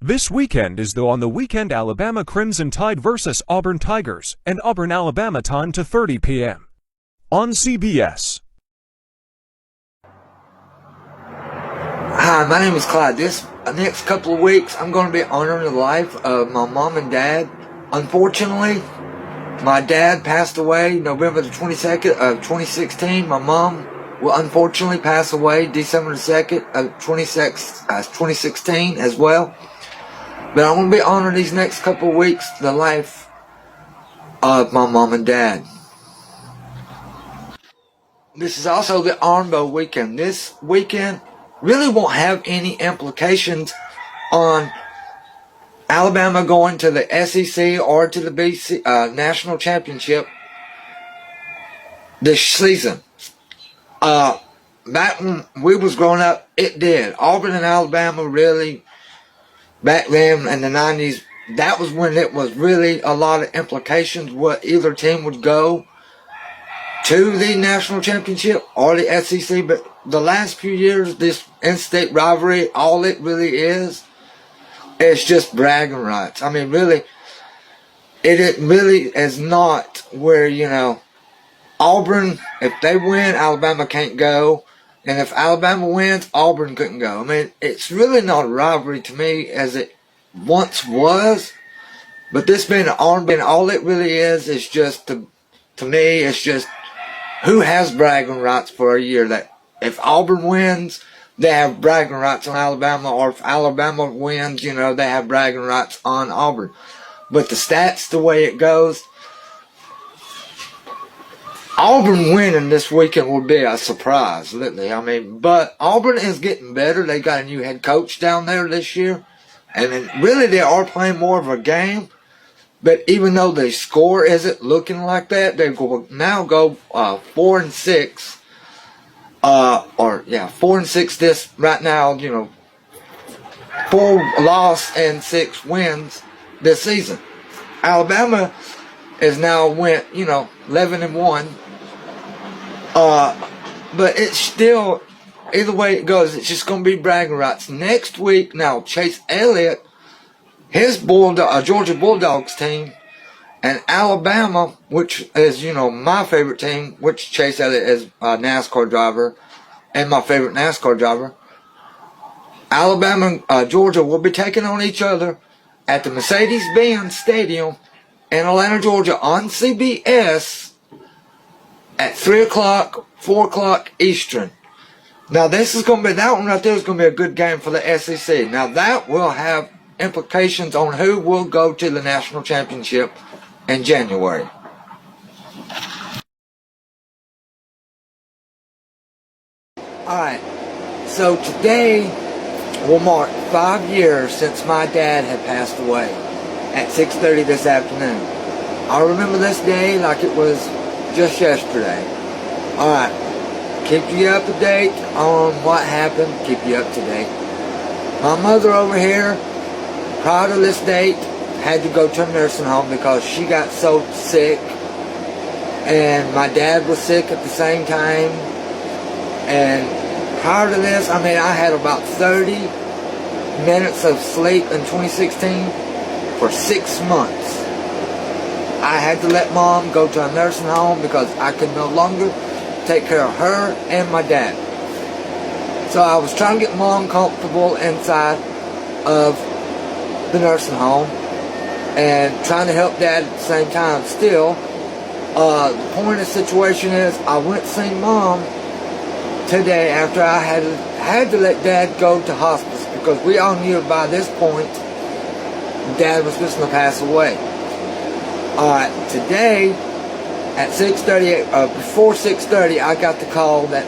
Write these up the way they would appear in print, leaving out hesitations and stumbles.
This weekend is on the weekend Alabama Crimson Tide versus Auburn Tigers, and Auburn, Alabama time to 30 p.m. on CBS. Hi, my name is Clyde. This next couple of weeks, I'm going to be honoring the life of my mom and dad. Unfortunately, my dad passed away November the 22nd of 2016. My mom will unfortunately pass away December the 2nd of 2016 as well. But I'm going to be honoring these next couple of weeks the life of my mom and dad. This is also the Arm Bowl weekend. This weekend really won't have any implications on Alabama going to the SEC or to the BC National Championship this season. Back when we was growing up, it did. Auburn and Alabama really, back then in the 90s, that was when it was really a lot of implications what either team would go to the national championship or the SEC. But the last few years, this in-state rivalry, all it really is just bragging rights. I mean, really, it really is not where, Auburn, if they win, Alabama can't go. And if Alabama wins, Auburn couldn't go. I mean, it's really not a rivalry to me as it once was. But this being an Arm Bowl, all it really is just, to me, it's just who has bragging rights for a year. That if Auburn wins, they have bragging rights on Alabama. Or if Alabama wins, they have bragging rights on Auburn. But the stats, the way it goes, Auburn winning this weekend would be a surprise, literally. I mean, but Auburn is getting better. They got a new head coach down there this year. And then really they are playing more of a game. But even though the score isn't looking like that, they will now go 4-6. 4-6 this right now, 4 losses and 6 wins this season. Alabama is now went, 11-1. But it's still, either way it goes, it's just going to be bragging rights. Next week, now, Chase Elliott, his Georgia Bulldogs team, and Alabama, which is, my favorite team, which Chase Elliott is a NASCAR driver, and my favorite NASCAR driver. Alabama and Georgia will be taking on each other at the Mercedes-Benz Stadium in Atlanta, Georgia on CBS at 3 o'clock, 4 o'clock Eastern. Now this is going to be, that one right there is going to be a good game for the SEC. Now that will have implications on who will go to the national championship in January. Alright, so today will mark 5 years since my dad had passed away at 6:30 this afternoon. I remember this day like it was just yesterday. Alright, keep you up to date on what happened, keep you up to date. My mother over here, prior to this date, had to go to a nursing home because she got so sick. And my dad was sick at the same time. And prior to this, I had about 30 minutes of sleep in 2016 for 6 months. I had to let mom go to a nursing home because I could no longer take care of her and my dad. So I was trying to get mom comfortable inside of the nursing home and trying to help dad at the same time. Still, the point of the situation is I went to see mom today after I had to let dad go to hospice because we all knew by this point dad was just going to pass away. Today at 6:30, before 6:30, I got the call that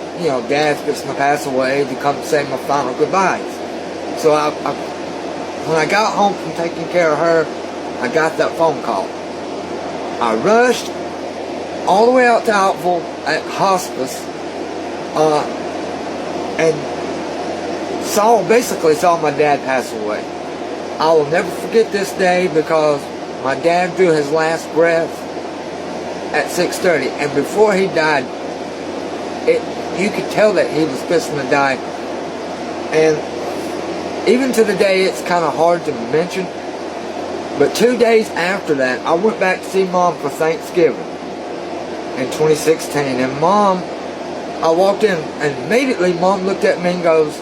dad's just going to pass away to come say my final goodbyes. So when I got home from taking care of her, I got that phone call. I rushed all the way out to Altville at hospice and basically saw my dad pass away. I will never forget this day because my dad drew his last breath at 6:30, and before he died, you could tell that he was fixing to die. And even to the day, it's kind of hard to mention. But 2 days after that, I went back to see Mom for Thanksgiving in 2016. And Mom, I walked in, and immediately Mom looked at me and goes,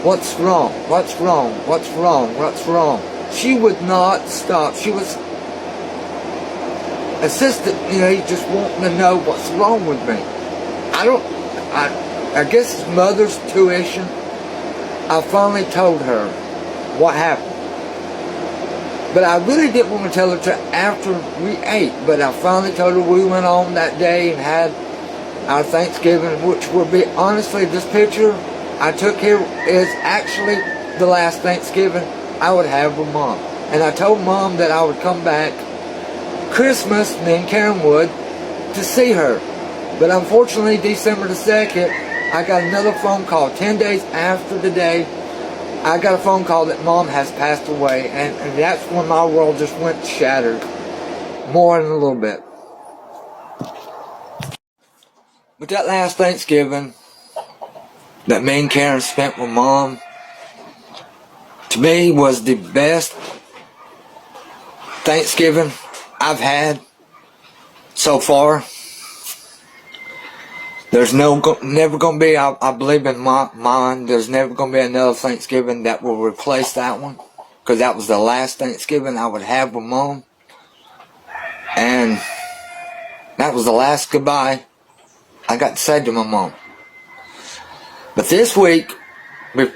"What's wrong? What's wrong? What's wrong? What's wrong?" She would not stop. She was insistent, just wanting to know what's wrong with me. I guess it's mother's tuition. I finally told her what happened. But I really didn't want to tell her till after we ate. But I finally told her we went on that day and had our Thanksgiving, which will be, honestly, this picture I took here is actually the last Thanksgiving I would have with Mom. And I told Mom that I would come back Christmas, me and Karen would, to see her. But unfortunately, December the 2nd, I got another phone call. 10 days after the day, I got a phone call that Mom has passed away. And that's when my world just went shattered. More in a little bit. But that last Thanksgiving that me and Karen spent with Mom, to me, was the best Thanksgiving I've had so far. There's never going to be, I believe in my mind, there's never going to be another Thanksgiving that will replace that one. Because that was the last Thanksgiving I would have with Mom. And that was the last goodbye I got to say to my Mom. But this week,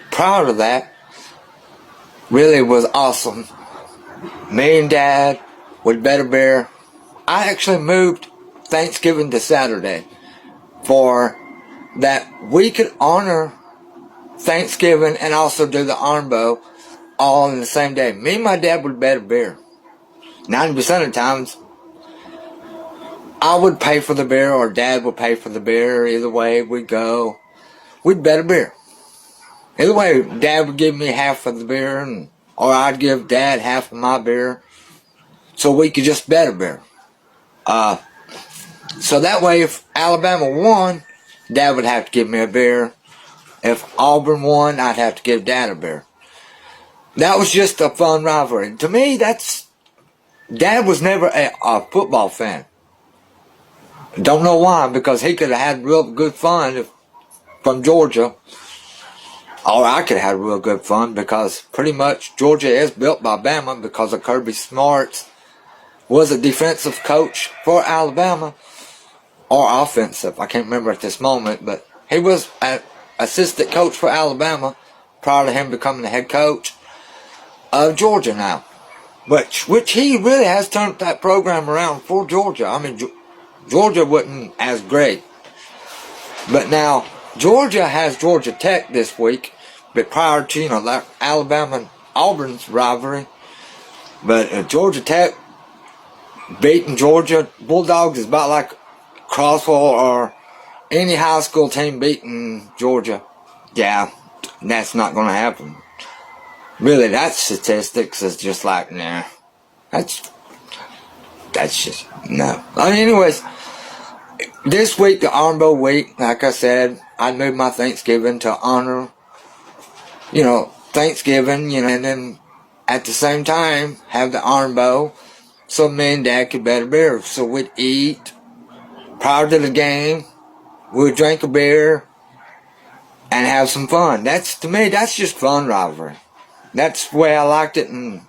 prior to that, really was awesome. Me and Dad with Better Bear. I actually moved Thanksgiving to Saturday for that we could honor Thanksgiving and also do the armbo all in the same day. Me and my dad would bet a beer. 90% of the times, I would pay for the beer or Dad would pay for the beer. Either way, we'd go. We'd bet a beer. Either way, Dad would give me half of the beer, or I'd give Dad half of my beer, so we could just bet a beer. So that way, if Alabama won, Dad would have to give me a beer. If Auburn won, I'd have to give Dad a beer. That was just a fun rivalry. To me, Dad was never a football fan. Don't know why, because he could have had real good fun from Georgia. Or I could have had real good fun because pretty much Georgia is built by Bama because of Kirby Smarts was a defensive coach for Alabama. Or offensive, I can't remember at this moment, but he was an assistant coach for Alabama prior to him becoming the head coach of Georgia now. Which he really has turned that program around for Georgia. I mean, Georgia wasn't as great. But now, Georgia has Georgia Tech this week, but prior to, like Alabama and Auburn's rivalry. But Georgia Tech beating Georgia Bulldogs is about like Crossville or any high school team beating Georgia. Yeah, that's not going to happen. Really, that statistics is just like, nah. That's just, no. Anyways, this week, the Armbo week, like I said, I moved my Thanksgiving to honor, Thanksgiving, and then at the same time, have the Armbo so me and Dad could bet a beer. So we'd eat. Prior to the game, we would drink a beer and have some fun. To me, that's just fun rivalry. That's the way I liked it, and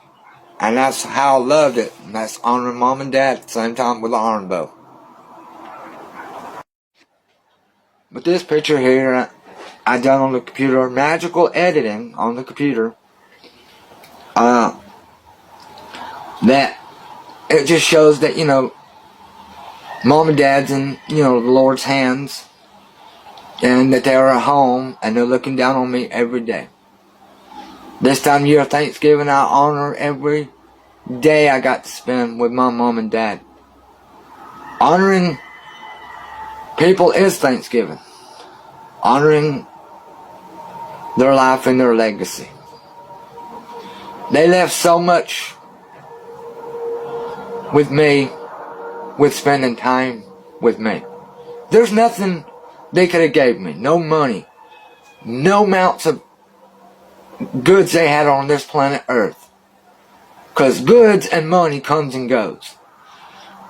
that's how I loved it. And that's honoring Mom and Dad at the same time with the Armbo. But this picture here, I done on the computer, magical editing on the computer. That it just shows that, Mom and Dad's in, the Lord's hands, and that they're at home, and they're looking down on me every day. This time of year, Thanksgiving, I honor every day I got to spend with my Mom and Dad. Honoring people is Thanksgiving. Honoring their life and their legacy. They left so much with me, with spending time with me. There's nothing they could have gave me. No money. No amounts of goods they had on this planet Earth. Because goods and money comes and goes.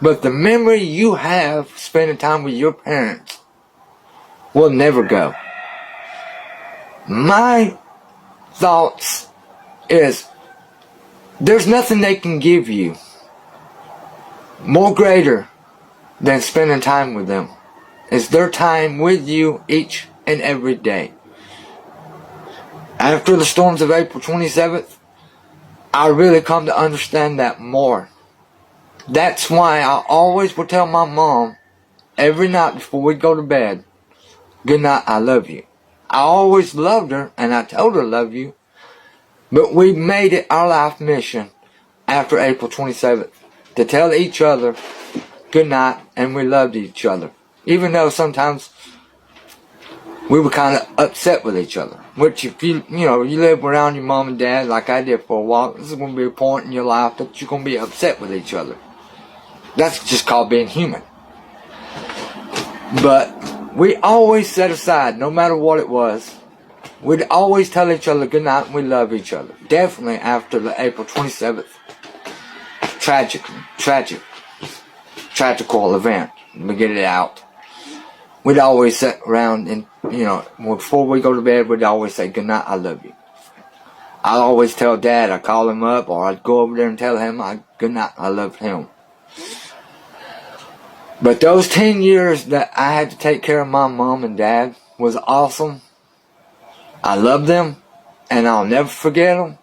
But the memory you have spending time with your parents will never go. My thoughts is there's nothing they can give you more greater than spending time with them. It's their time with you each and every day. After the storms of April 27th, I really come to understand that more. That's why I always will tell my mom every night before we go to bed, good night, I love you. I always loved her and I told her I love you, but we made it our life mission after April 27th to tell each other good night and we loved each other. Even though sometimes we were kind of upset with each other. Which if you live around your mom and dad like I did for a while, this is going to be a point in your life that you're going to be upset with each other. That's just called being human. But we always set aside, no matter what it was, we'd always tell each other good night and we love each other. Definitely after the April 27th tragical event. Let me get it out. We'd always sit around and, before we go to bed, we'd always say, good night, I love you. I'd always tell Dad, I'd call him up, or I'd go over there and tell him, good night, I love him. But those 10 years that I had to take care of my mom and dad was awesome. I love them, and I'll never forget them.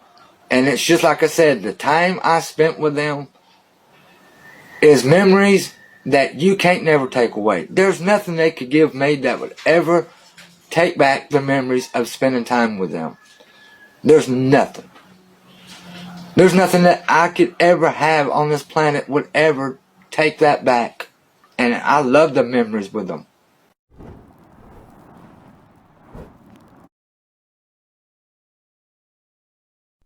And it's just like I said, the time I spent with them is memories that you can't never take away. There's nothing they could give me that would ever take back the memories of spending time with them. There's nothing. There's nothing that I could ever have on this planet would ever take that back. And I love the memories with them.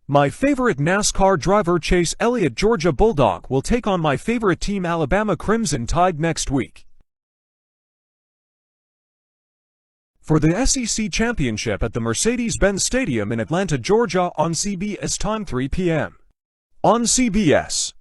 My favorite NASCAR driver Chase Elliott Georgia Bulldog will take on my favorite team Alabama Crimson Tide next week for the SEC Championship at the Mercedes-Benz Stadium in Atlanta, Georgia on CBS time 3 p.m. on CBS.